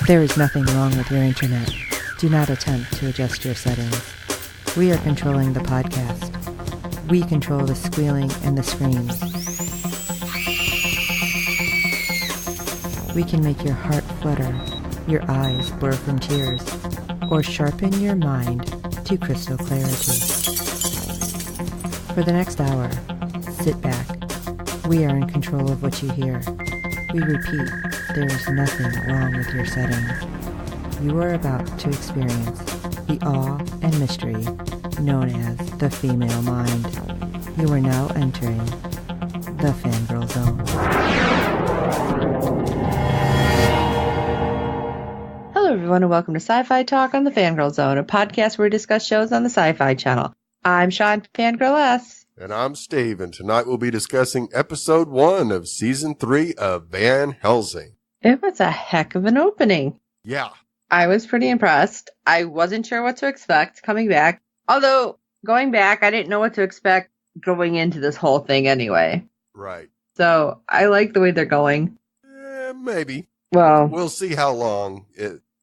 There is nothing wrong with your internet. Do not attempt to adjust your settings. We are controlling the podcast. We control the squealing and the screams. We can make your heart flutter, your eyes blur from tears, or sharpen your mind to crystal clarity. For the next hour, sit back. We are in control of what you hear. We repeat, there is nothing wrong with your settings. You are about to experience the awe and mystery known as the female mind. You are now entering the Fangirl Zone. Hello everyone and welcome to SyFy Talk on the Fangirl Zone, a podcast where we discuss shows on the SyFy channel. I'm Sean, Fangirl S. And I'm Steve, and tonight we'll be discussing episode 1 of season 3 of Van Helsing. It was a heck of an opening. Yeah. I was pretty impressed. I wasn't sure what to expect coming back. Although, going back, I didn't know what to expect going into this whole thing anyway. Right. So, I like the way they're going. Maybe. Well, we'll see how long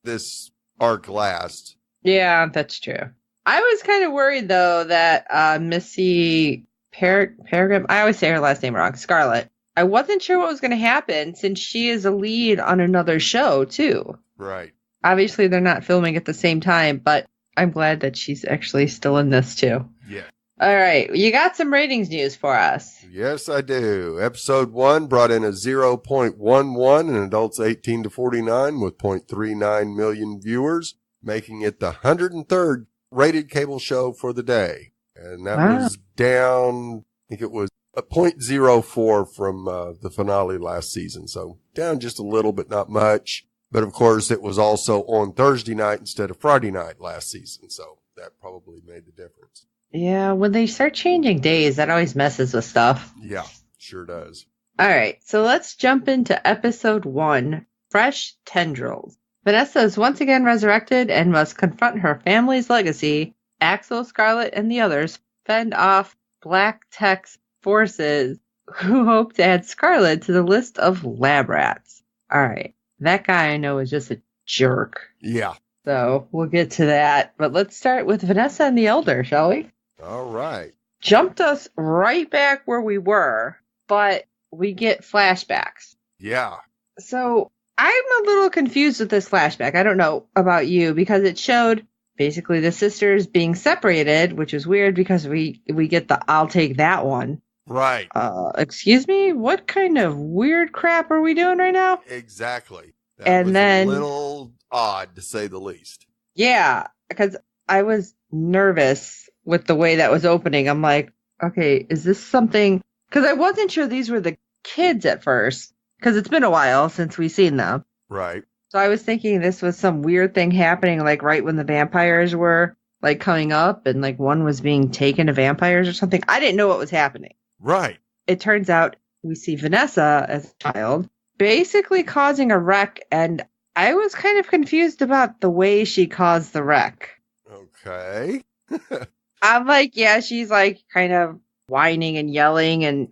this arc lasts. Yeah, that's true. I was kind of worried, though, that Missy Peregrine, I always say her last name wrong, Scarlett. I wasn't sure what was going to happen since she is a lead on another show, too. Right. Obviously, they're not filming at the same time, but I'm glad that she's actually still in this, too. Yeah. All right. You got some ratings news for us. Yes, I do. Episode 1 brought in a 0.11 in adults 18 to 49 with 0.39 million viewers, making it the 103rd rated cable show for the day. And that was down, I think it was a 0.04 from the finale last season. So down just a little, but not much. But of course, it was also on Thursday night instead of Friday night last season. So that probably made the difference. Yeah, when they start changing days, that always messes with stuff. Yeah, sure does. All right, so let's jump into episode 1, Fresh Tendrils. Vanessa is once again resurrected and must confront her family's legacy. Axel, Scarlett, and the others fend off Black Tech's forces who hope to add Scarlett to the list of lab rats. All right, that guy I know is just a jerk. Yeah. So we'll get to that. But let's start with Vanessa and the Elder, shall we? All right. Jumped us right back where we were, but we get flashbacks. Yeah. So I'm a little confused with this flashback. I don't know about you, because it showed basically the sisters being separated, which is weird because we get the I'll take that one. Right. Excuse me? What kind of weird crap are we doing right now? Exactly. That and was then a little odd, to say the least. Yeah, because I was nervous with the way that was opening. I'm like, okay, is this something? Because I wasn't sure these were the kids at first, because it's been a while since we've seen them. Right. So I was thinking this was some weird thing happening, like right when the vampires were like coming up and like one was being taken to vampires or something. I didn't know what was happening. Right. It turns out we see Vanessa as a child basically causing a wreck, and I was kind of confused about the way she caused the wreck. Okay. I'm like, yeah, she's like kind of whining and yelling and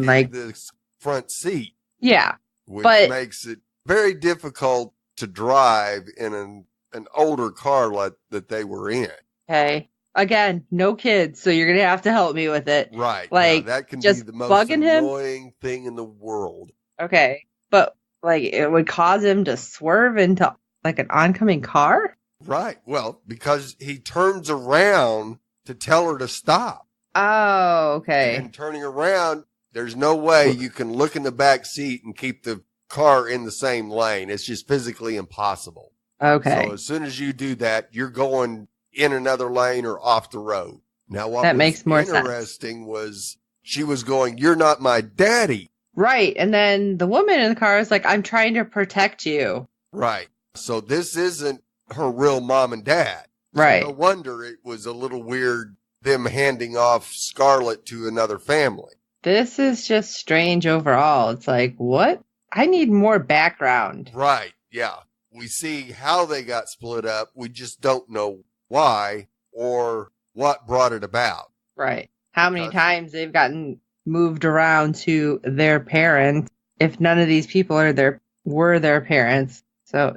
like the front seat. Yeah. Which but makes it very difficult to drive in an older car like that they were in. Okay. Again, no kids, so you're going to have to help me with it. Right. Like, now, that can just be the most bugging annoying thing in the world. Okay. But, like, it would cause him to swerve into, like, an oncoming car? Right. Well, because he turns around to tell her to stop. Oh, okay. And turning around, there's no way you can look in the back seat and keep the car in the same lane. It's just physically impossible. Okay. So as soon as you do that, you're going in another lane or off the road. Now, what that was makes more interesting sense. Was she was going, "You're not my daddy." Right. And then the woman in the car is like, "I'm trying to protect you." Right. So this isn't her real mom and dad. Right. So no wonder it was a little weird, them handing off Scarlett to another family. This is just strange overall. It's like, what? I need more background. Right. Yeah. We see how they got split up. We just don't know why or what brought it about. Right. How many times they've gotten moved around to their parents if none of these people were their parents. So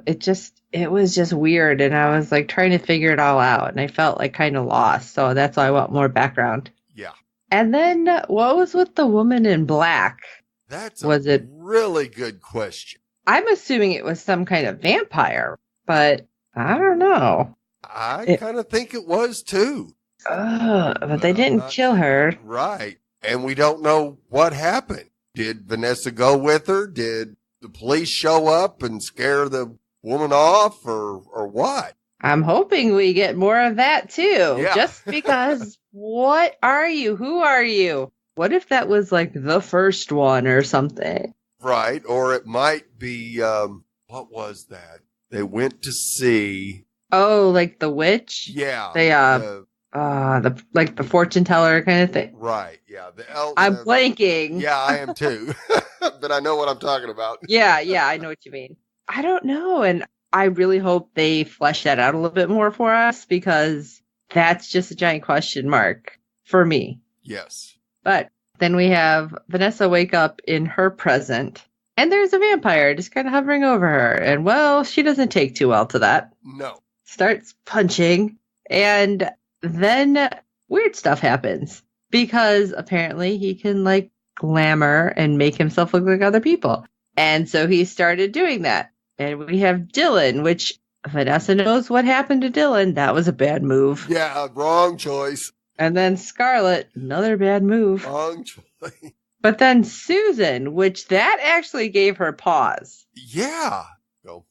it was just weird. And I was like trying to figure it all out. And I felt like kind of lost. So that's why I want more background. Yeah. And then what was with the woman in black? That's a really good question. I'm assuming it was some kind of vampire, but I don't know. I kind of think it was too. But they didn't kill her. Right. And we don't know what happened. Did Vanessa go with her? Did the police show up and scare the woman off or what? I'm hoping we get more of that too. Yeah. Just because, what are you? Who are you? What if that was like the first one or something? Right. Or it might be, what was that? They went to see. Oh, like the witch? Yeah. They, the fortune teller kind of thing. Right. Yeah. I'm blanking. Yeah, I am too. But I know what I'm talking about. Yeah, I know what you mean. I don't know. And I really hope they flesh that out a little bit more for us because that's just a giant question mark for me. Yes. But then we have Vanessa wake up in her present and there's a vampire just kind of hovering over her. And well, she doesn't take too well to that. No. Starts punching. And then weird stuff happens because apparently he can like glamour and make himself look like other people. And so he started doing that. And we have Dylan, which Vanessa knows what happened to Dylan. That was a bad move. Yeah, wrong choice. And then Scarlett, another bad move. Wrong choice. But then Susan, which that actually gave her pause. Yeah. Go,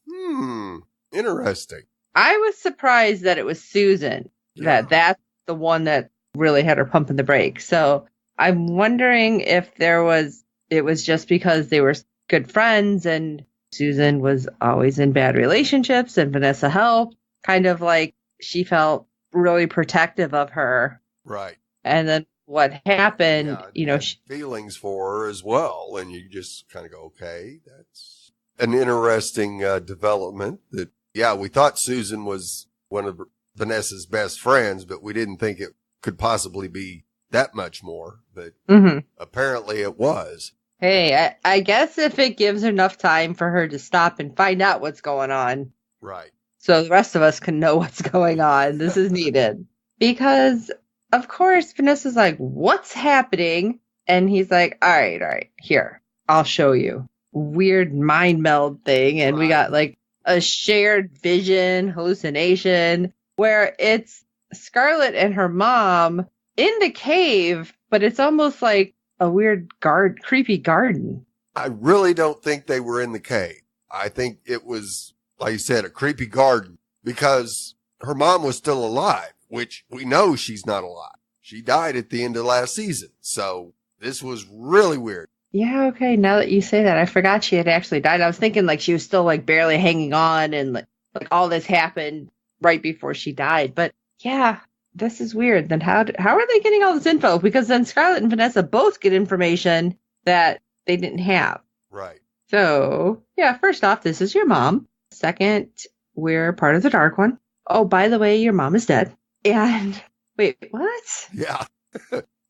interesting. I was surprised that it was Susan. Yeah. That's the one that really had her pumping the brakes. So I'm wondering if it was just because they were good friends and Susan was always in bad relationships and Vanessa helped. Kind of like she felt really protective of her. Right. And then what happened, feelings for her as well. And you just kind of go, okay, that's an interesting development that, we thought Susan was one of Vanessa's best friends, but we didn't think it could possibly be that much more. But apparently it was. Hey, I guess if it gives enough time for her to stop and find out what's going on. Right. So the rest of us can know what's going on. This is needed. Because, of course, Vanessa's like, what's happening? And he's like, all right, here, I'll show you. Weird mind meld thing. And we got like a shared vision, hallucination, where it's Scarlett and her mom in the cave, but it's almost like a weird creepy garden. I really don't think they were in the cave. I think it was, like you said, a creepy garden because her mom was still alive, which we know she's not alive. She died at the end of last season. So this was really weird. Yeah, okay. Now that you say that, I forgot she had actually died. I was thinking like she was still like barely hanging on and like all this happened right before she died. But yeah, this is weird. Then how are they getting all this info? Because then Scarlett and Vanessa both get information that they didn't have. Right. So, yeah, first off, this is your mom. Second, we're part of the Dark One. Oh, by the way, your mom is dead. And wait, what? Yeah.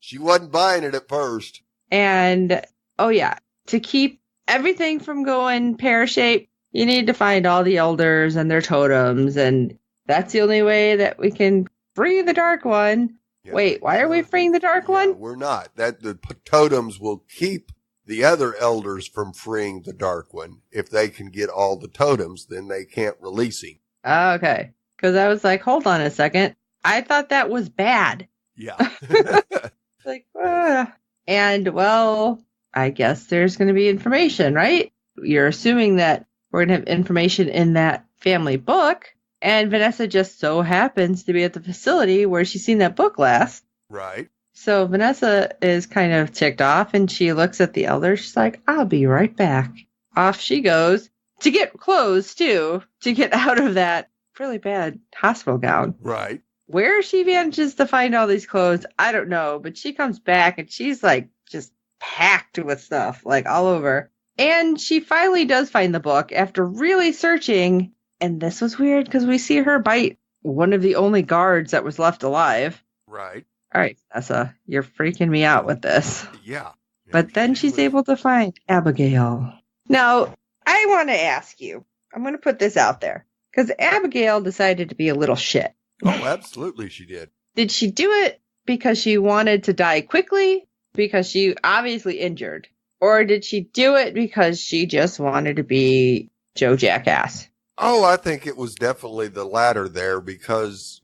She wasn't buying it at first. And, oh yeah, to keep everything from going pear-shaped, you need to find all the elders and their totems. And that's the only way that we can free the Dark One. Yeah. Wait, why are we freeing the Dark One? We're not. The totems will keep the other elders from freeing the Dark One. If they can get all the totems, then they can't release him. Okay. Because I was like, hold on a second. I thought that was bad. Yeah. Like, and well, I guess there's going to be information, right? You're assuming that we're going to have information in that family book. And Vanessa just so happens to be at the facility where she's seen that book last. Right. So Vanessa is kind of ticked off and she looks at the elder. She's like, I'll be right back. Off she goes to get clothes too, to get out of that really bad hospital gown. Right. Where she manages to find all these clothes, I don't know. But she comes back and she's like just packed with stuff like all over. And she finally does find the book after really searching. And this was weird because we see her bite one of the only guards that was left alive. Right. All right, Vanessa, you're freaking me out with this. Yeah. But then she's able to find Abigail. Now, I want to ask you, I'm going to put this out there. Because Abigail decided to be a little shit. Oh, absolutely she did. Did she do it because she wanted to die quickly? Because she obviously injured? Or did she do it because she just wanted to be Joe Jackass? Oh, I think it was definitely the latter there because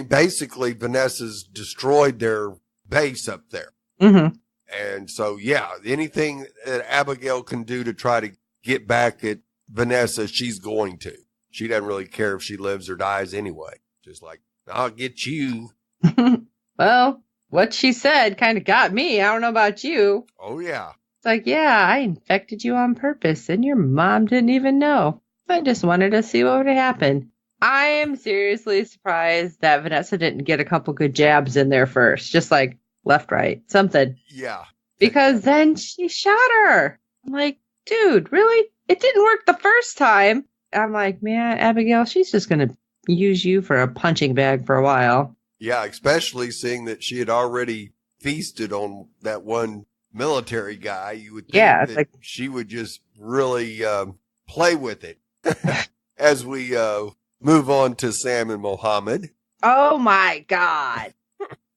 basically Vanessa's destroyed their base up there. Mm-hmm. And so, yeah, anything that Abigail can do to try to get back at Vanessa, she's going to. She doesn't really care if she lives or dies anyway. Just like, I'll get you. Well, what she said kind of got me. I don't know about you. Oh, yeah. It's like, yeah, I infected you on purpose, and your mom didn't even know. I just wanted to see what would happen. I am seriously surprised that Vanessa didn't get a couple good jabs in there first. Just like left, right, something. Yeah. Because then she shot her. I'm like, dude, really? It didn't work the first time. I'm like, man, Abigail, she's just going to use you for a punching bag for a while. Yeah, especially seeing that she had already feasted on that one military guy. You would think that she would just really play with it. As we move on to Sam and Mohammed. Oh, my God.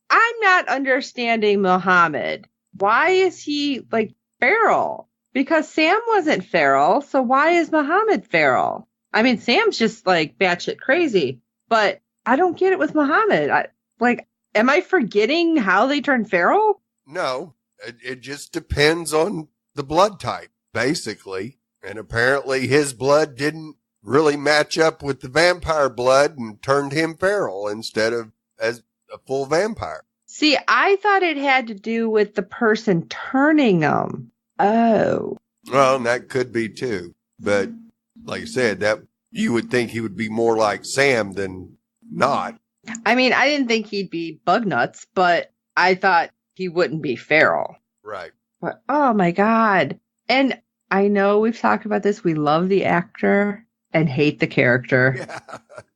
I'm not understanding Mohammed. Why is he, like, feral? Because Sam wasn't feral, so why is Mohammed feral? I mean, Sam's just, like, batshit crazy, but I don't get it with Mohammed. Am I forgetting how they turn feral? No, it just depends on the blood type, basically. And apparently his blood didn't really match up with the vampire blood and turned him feral instead of as a full vampire. See, I thought it had to do with the person turning them. Oh. Well, that could be too. But like I said, that you would think he would be more like Sam than not. I mean, I didn't think he'd be bug nuts, but I thought he wouldn't be feral. Right. But, oh my God. And I know we've talked about this. We love the actor and hate the character. Yeah.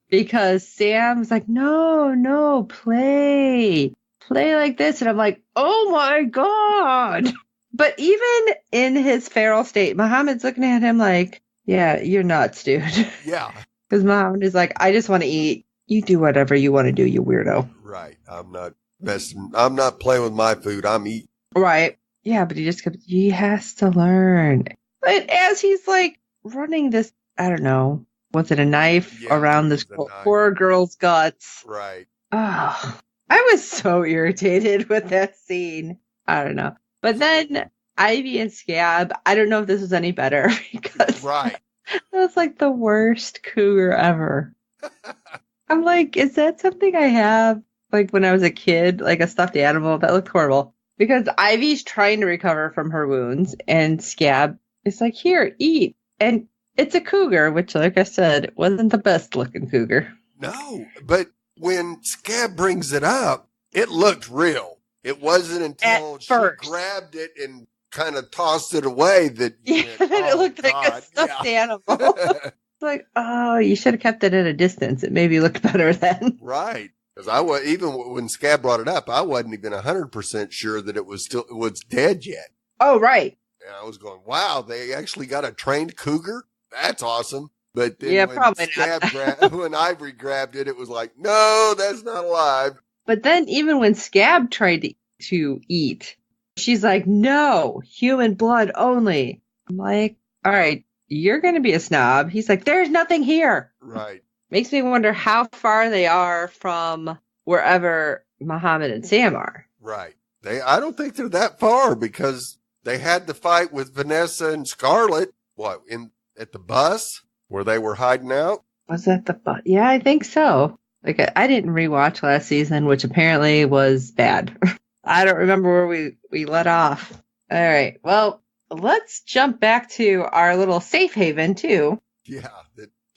Because Sam's like, no, play like this. And I'm like, oh my God. But even in his feral state, Muhammad's looking at him like, yeah, you're nuts, dude. Yeah. Because Muhammad is like, I just want to eat. You do whatever you want to do, you weirdo. Right. I'm not playing with my food. I'm eating. Right. Yeah, but he has to learn. But as he's like running this, I don't know, was it a knife around this poor girl's guts? Right. Oh, I was so irritated with that scene. I don't know. But then Ivy and Scab, I don't know if this was any better because right. That was like the worst cougar ever. I'm like, is that something I have like when I was a kid, like a stuffed animal? That looked horrible. Because Ivy's trying to recover from her wounds and Scab is like, here, eat. And it's a cougar, which, like I said, wasn't the best looking cougar. No, but when Scab brings it up, it looked real. It wasn't until she grabbed it and kind of tossed it away that it looked like a stuffed animal. It's like, oh, you should have kept it at a distance. It maybe looked better then. Right. Because even when Scab brought it up, I wasn't even 100% sure that it was dead yet. Oh, right. And I was going, wow, they actually got a trained cougar? That's awesome. But then when Ivory grabbed it, it was like, no, that's not alive. But then even when Scab tried to eat, she's like, no, human blood only. I'm like, all right, you're going to be a snob. He's like, there's nothing here. Right. Makes me wonder how far they are from wherever Muhammad and Sam are. Right. I don't think they're that far because they had the fight with Vanessa and Scarlett. At the bus where they were hiding out? Was that the bus? Yeah, I think so. Like, I didn't rewatch last season, which apparently was bad. I don't remember where we let off. All right. Well, let's jump back to our little safe haven, too. Yeah.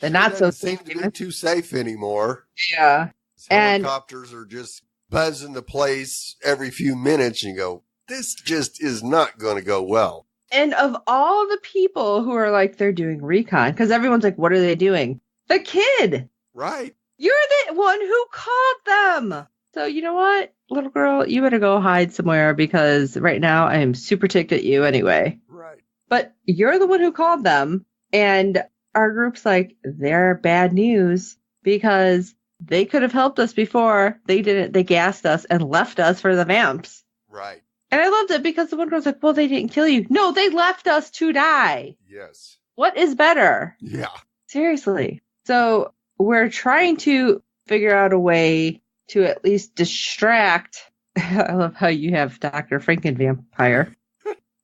The not so safe seem to be too safe anymore. Yeah. Helicopters are just buzzing the place every few minutes and you go, this just is not going to go well. And of all the people who are like, they're doing recon, because everyone's like, what are they doing? The kid. Right. You're the one who called them. So you know what, little girl, you better go hide somewhere because right now I am super ticked at you anyway. Right. But you're the one who called them. And our group's like, they're bad news because they could have helped us before. They didn't. They gassed us and left us for the vamps. Right. And I loved it because the one girl's like, well, they didn't kill you. No, they left us to die. Yes. What is better? Yeah. Seriously. So we're trying to figure out a way to at least distract. I love how you have Dr. Frankenvampire,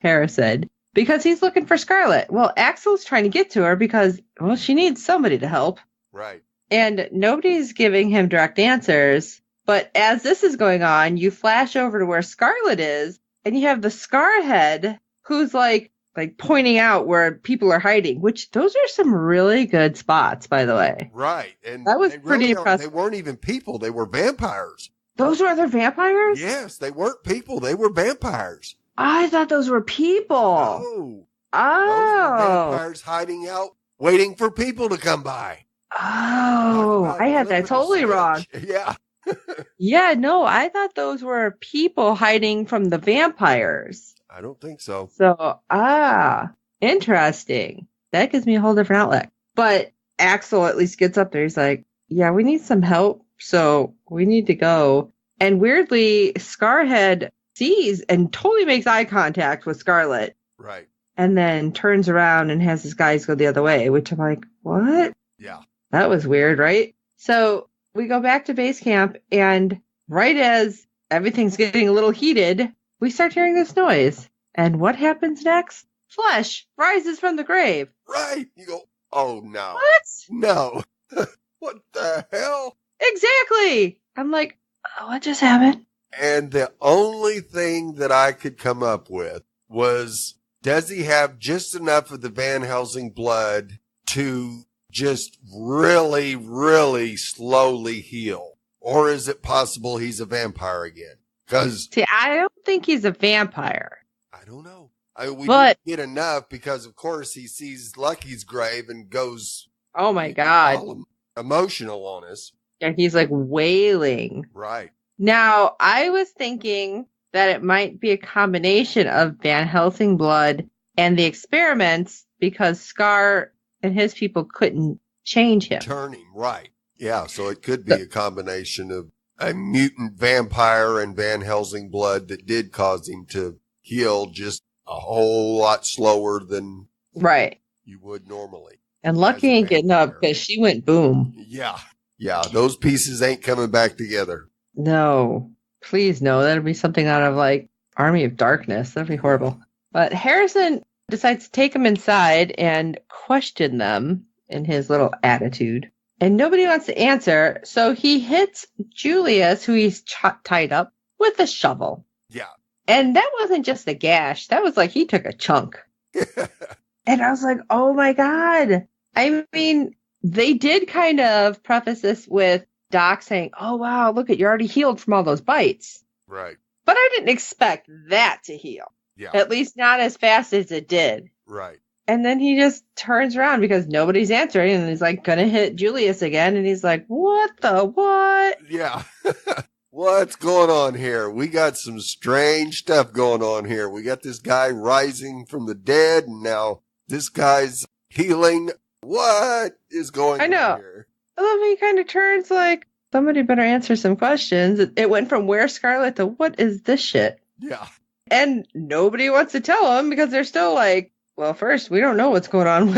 Harrison, because he's looking for Scarlet. Well, Axel's trying to get to her because, well, she needs somebody to help. Right. And nobody's giving him direct answers. But as this is going on, you flash over to where Scarlet is, and you have the Scarhead who's like pointing out where people are hiding, which those are some really good spots, by the way. Right. And that was pretty impressive. They weren't even people. They were vampires. Those were other vampires? Yes, they weren't people. They were vampires. I thought those were people. Oh. Those were vampires hiding out, waiting for people to come by. Oh, I had that totally wrong. Yeah. Yeah, no, I thought those were people hiding from the vampires. I don't think so. So, interesting. That gives me a whole different outlet. But Axel at least gets up there. He's like, yeah, we need some help. So we need to go. And weirdly, Scarhead sees and totally makes eye contact with Scarlet. Right. And then turns around and has his guys go the other way, which I'm like, what? Yeah. That was weird, right? So we go back to base camp, and right as everything's getting a little heated, we start hearing this noise. And what happens next? Flesh rises from the grave. Right. You go, oh, no. What? No. What the hell? Exactly. I'm like, oh, what just happened? And the only thing that I could come up with was, does he have just enough of the Van Helsing blood to just really, really slowly heal? Or is it possible he's a vampire again? Because see, I don't think he's a vampire. I don't know. We didn't get enough because, of course, he sees Lucky's grave and goes, oh my God, all emotional on us. And he's like wailing. Right. Now, I was thinking that it might be a combination of Van Helsing blood and the experiments because Scar and his people couldn't change him. Turn him, right. Yeah, so it could be a combination of a mutant vampire and Van Helsing blood that did cause him to heal just a whole lot slower than right you would normally. And Lucky ain't getting up because she went boom. Yeah. Yeah, those pieces ain't coming back together. No. Please no. That'd be something out of like Army of Darkness. That'd be horrible. But Harrison decides to take them inside and question them in his little attitude. And nobody wants to answer, so he hits Julius, who he's tied up, with a shovel. Yeah. And that wasn't just a gash. That was like he took a chunk. And I was like, oh my God. I mean, they did kind of preface this with Doc saying, oh, wow, look, you're already healed from all those bites. Right. But I didn't expect that to heal. Yeah. At least not as fast as it did. Right. And then he just turns around because nobody's answering. And he's like, gonna hit Julius again. And he's like, what the what? Yeah. What's going on here? We got some strange stuff going on here. We got this guy rising from the dead. And now this guy's healing. What is going on here? I love how he kind of turns like, somebody better answer some questions. It went from where's Scarlet to what is this shit? Yeah. And nobody wants to tell him because they're still like, well, first, we don't know what's going on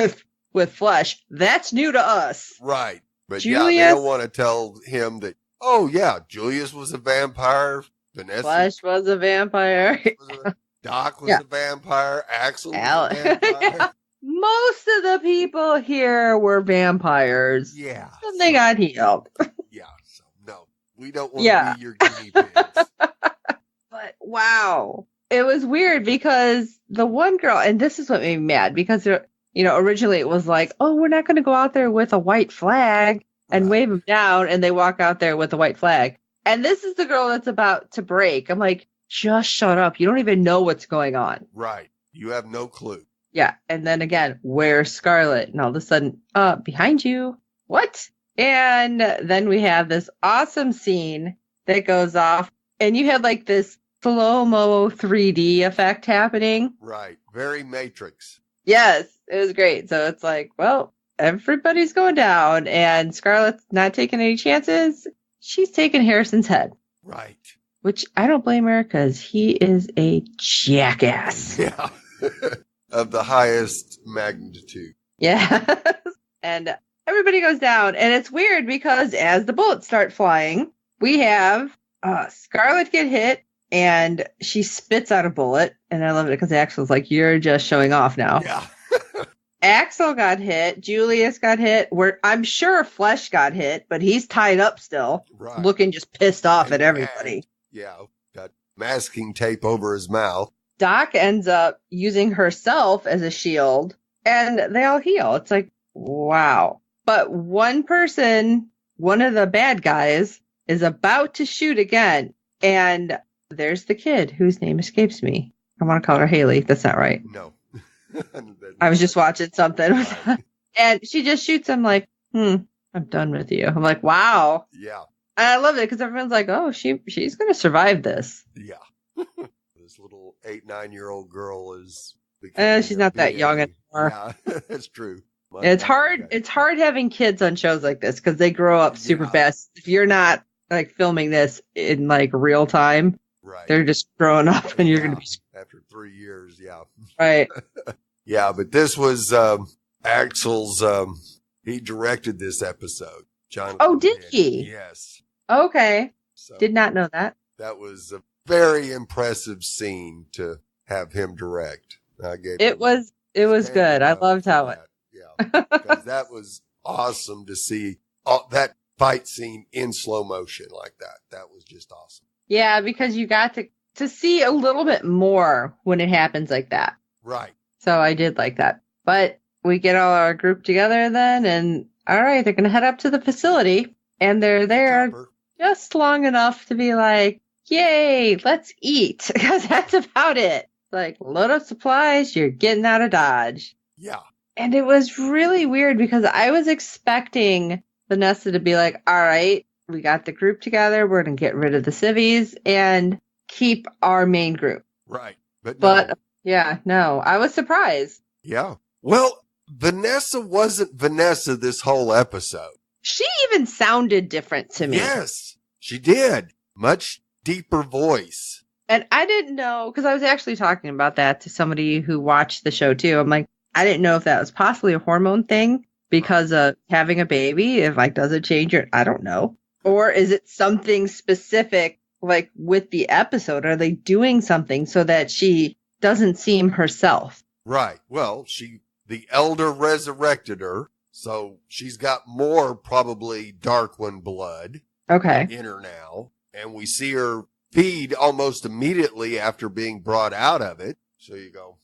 with Flesh. That's new to us. Right. But Julius, yeah, they don't want to tell him that, oh, yeah, Julius was a vampire. Vanessa Flesh was a vampire. Doc was a vampire. Axel was a vampire. Most of the people here were vampires. Yeah. And they got healed. Yeah. So, no, we don't want to be your guinea pigs. But, wow. It was weird because the one girl, and this is what made me mad, because, originally it was like, oh, we're not going to go out there with a white flag and wave them down, and they walk out there with a white flag. And this is the girl that's about to break. I'm like, just shut up. You don't even know what's going on. Right. You have no clue. Yeah. And then again, where's Scarlet? And all of a sudden, behind you. What? And then we have this awesome scene that goes off, and you had like this slow-mo 3D effect happening. Right. Very Matrix. Yes, it was great. So it's like, well, everybody's going down, and Scarlett's not taking any chances. She's taking Harrison's head. Right. Which I don't blame her, because he is a jackass. Yeah. Of the highest magnitude. Yeah. And everybody goes down. And it's weird because as the bullets start flying, we have Scarlett get hit, and she spits out a bullet. And I love it because Axel's like, you're just showing off now. Yeah. Axel got hit. Julius got hit. I'm sure Flesh got hit, but he's tied up still, looking just pissed off at everybody. Yeah. Got masking tape over his mouth. Doc ends up using herself as a shield, and they all heal. It's like, wow. But one person, one of the bad guys, is about to shoot again. And there's the kid whose name escapes me. I want to call her Haley. That's not right. No. I was just watching something. Right. And she just shoots him like, I'm done with you. I'm like, wow. Yeah. And I love it because everyone's like, oh, she's going to survive this. Yeah. This little 8-9-year-old girl is... she's not that young anymore. Yeah, that's true. It's hard. It's hard having kids on shows like this because they grow up super fast. If you're not like filming this in like real time, they're just growing up, and you're going to be after 3 years. Yeah. Right. Yeah, but this was Axel's. He directed this episode. Jonathan. Oh, did he? Yes. Okay. So did not know that. That was a very impressive scene to have him direct. It was good. I loved how it. Yeah, because that was awesome to see that fight scene in slow motion like that. That was just awesome. Yeah, because you got to see a little bit more when it happens like that. Right. So I did like that. But we get all our group together then, and all right, they're going to head up to the facility, and they're there just long enough to be like, yay, let's eat, because that's about it. Like, load up supplies, you're getting out of Dodge. Yeah. And it was really weird because I was expecting Vanessa to be like, all right, we got the group together, we're going to get rid of the civvies and keep our main group. Right. But no, I was surprised. Yeah. Well, Vanessa wasn't Vanessa this whole episode. She even sounded different to me. Yes, she did. Much deeper voice. And I didn't know, because I was actually talking about that to somebody who watched the show too. I'm like, I didn't know if that was possibly a hormone thing because of having a baby. If like, does it change it? I don't know. Or is it something specific, like with the episode? Are they doing something so that she doesn't seem herself? Right. Well, the elder resurrected her, so she's got more probably Dark One blood in her now. And we see her feed almost immediately after being brought out of it. So you go,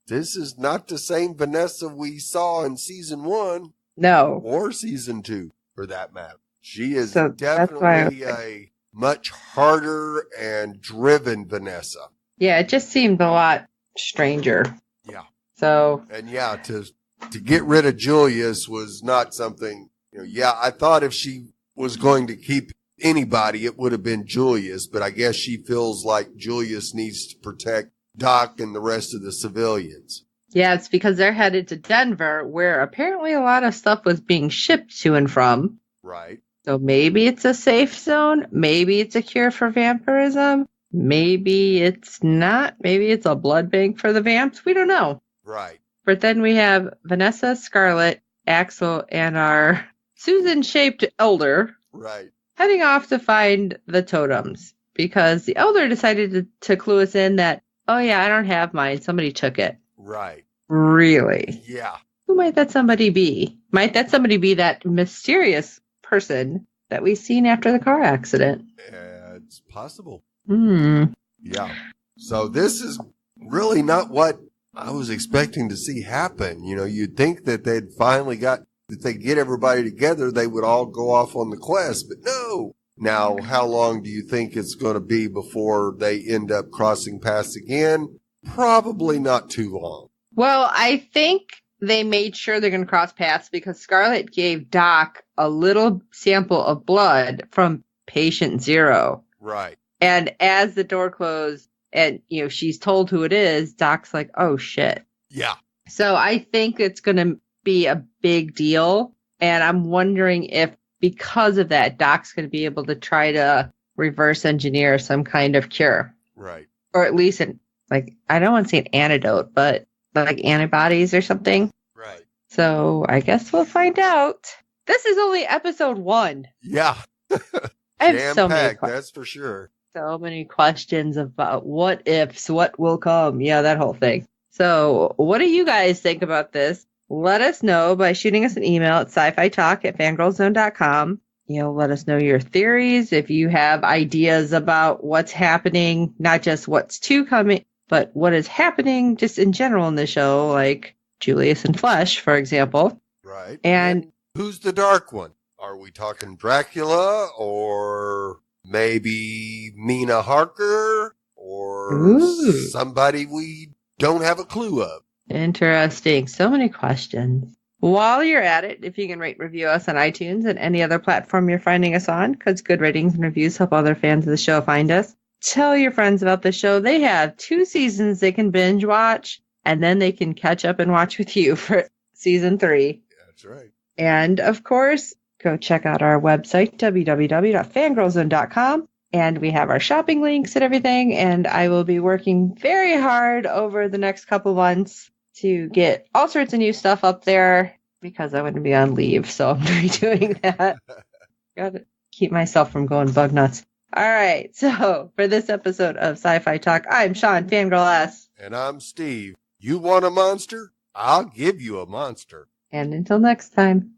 this is not the same Vanessa we saw in season 1. No. Or season 2, for that matter. She is definitely a much harder and driven Vanessa. Yeah, it just seemed a lot stranger. Yeah. So. And yeah, to get rid of Julius was not something, I thought if she was going to keep anybody, it would have been Julius, but I guess she feels like Julius needs to protect Doc and the rest of the civilians. Yeah, it's because they're headed to Denver, where apparently a lot of stuff was being shipped to and from. Right. So maybe it's a safe zone. Maybe it's a cure for vampirism. Maybe it's not. Maybe it's a blood bank for the vamps. We don't know. Right. But then we have Vanessa, Scarlett, Axel, and our Susan-shaped elder. Right. Heading off to find the totems. Because the elder decided to clue us in that, oh yeah, I don't have mine. Somebody took it. Right. Really? Yeah. Who might that somebody be? Might that somebody be that mysterious person that we seen after the car accident? It's possible. Yeah. So this is really not what I was expecting to see happen. You'd think that they'd finally that they get everybody together, they would all go off on the quest, but no. Now, how long do you think it's going to be before they end up crossing paths again? Probably not too long. Well, I think they made sure they're going to cross paths because Scarlett gave Doc a little sample of blood from patient 0. Right. And as the door closed and, she's told who it is, Doc's like, oh, shit. Yeah. So I think it's going to be a big deal. And I'm wondering if because of that, Doc's going to be able to try to reverse engineer some kind of cure. Right. Or at least, I don't want to say an antidote, but like antibodies or something. Right. So I guess we'll find out. This is only episode 1. Yeah. I have so many that's for sure. So many questions about what ifs, what will come. Yeah, that whole thing. So what do you guys think about this? Let us know by shooting us an email at syfytalk@fangirlzone.com. Let us know your theories. If you have ideas about what's happening, not just what's to coming, but what is happening just in general in the show, like Julius and Flesh, for example. Right. And who's the dark one? Are we talking Dracula or maybe Mina Harker or somebody we don't have a clue of? Interesting. So many questions. While you're at it, if you can rate and review us on iTunes and any other platform you're finding us on, because good ratings and reviews help other fans of the show find us. Tell your friends about the show. They have 2 seasons they can binge watch, and then they can catch up and watch with you for season 3. That's right. And, of course, go check out our website, www.fangirlzone.com. And we have our shopping links and everything. And I will be working very hard over the next couple months to get all sorts of new stuff up there because I'm going to be on leave. So I'm going to be doing that. Got to keep myself from going bug nuts. All right. So for this episode of SyFy Talk, I'm Sean, Fangirl S. And I'm Steve. You want a monster? I'll give you a monster. And until next time.